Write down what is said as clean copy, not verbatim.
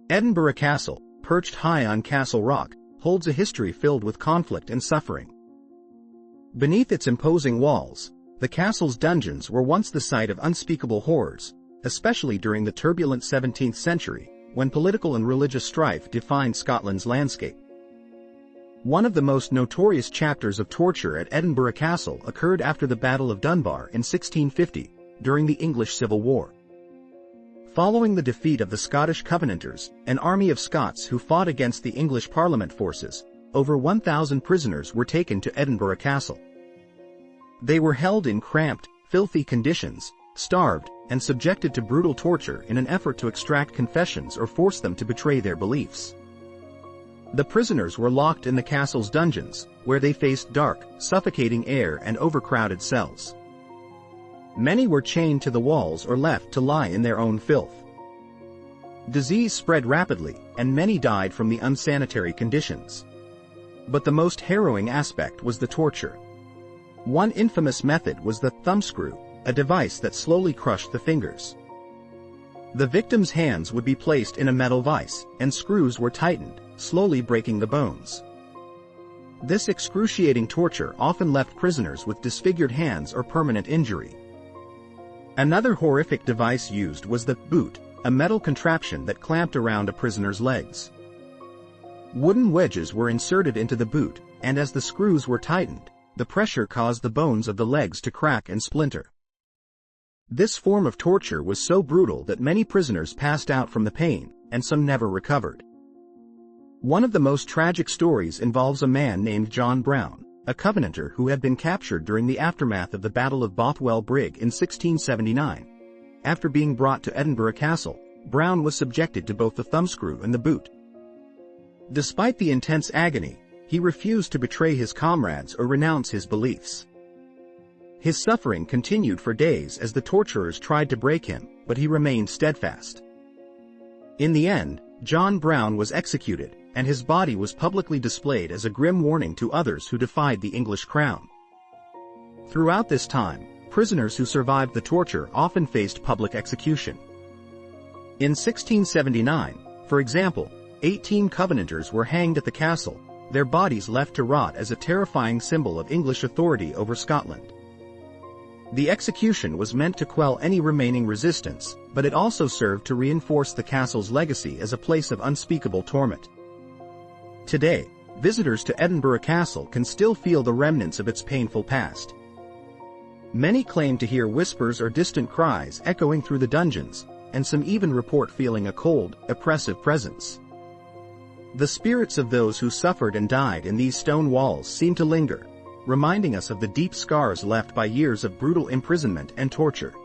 Edinburgh Castle, perched high on Castle Rock, holds a history filled with conflict and suffering. Beneath its imposing walls, the castle's dungeons were once the site of unspeakable horrors, especially during the turbulent 17th century, when political and religious strife defined Scotland's landscape. One of the most notorious chapters of torture at Edinburgh Castle occurred after the Battle of Dunbar in 1650, during the English Civil War. Following the defeat of the Scottish Covenanters, an army of Scots who fought against the English Parliament forces, over 1,000 prisoners were taken to Edinburgh Castle. They were held in cramped, filthy conditions, starved, and subjected to brutal torture in an effort to extract confessions or force them to betray their beliefs. The prisoners were locked in the castle's dungeons, where they faced dark, suffocating air and overcrowded cells. Many were chained to the walls or left to lie in their own filth. Disease spread rapidly, and many died from the unsanitary conditions. But the most harrowing aspect was the torture. One infamous method was the thumbscrew, a device that slowly crushed the fingers. The victim's hands would be placed in a metal vise, and screws were tightened, slowly breaking the bones. This excruciating torture often left prisoners with disfigured hands or permanent injury. Another horrific device used was the boot, a metal contraption that clamped around a prisoner's legs. Wooden wedges were inserted into the boot, and as the screws were tightened, the pressure caused the bones of the legs to crack and splinter. This form of torture was so brutal that many prisoners passed out from the pain, and some never recovered. One of the most tragic stories involves a man named John Brown, a Covenanter who had been captured during the aftermath of the Battle of Bothwell Brig in 1679. After being brought to Edinburgh Castle, Brown was subjected to both the thumbscrew and the boot. Despite the intense agony, he refused to betray his comrades or renounce his beliefs. His suffering continued for days as the torturers tried to break him, but he remained steadfast. In the end, John Brown was executed, and his body was publicly displayed as a grim warning to others who defied the English crown. Throughout this time, prisoners who survived the torture often faced public execution. In 1679, for example, 18 Covenanters were hanged at the castle, their bodies left to rot as a terrifying symbol of English authority over Scotland. The execution was meant to quell any remaining resistance, but it also served to reinforce the castle's legacy as a place of unspeakable torment. Today, visitors to Edinburgh Castle can still feel the remnants of its painful past. Many claim to hear whispers or distant cries echoing through the dungeons, and some even report feeling a cold, oppressive presence. The spirits of those who suffered and died in these stone walls seem to linger, reminding us of the deep scars left by years of brutal imprisonment and torture.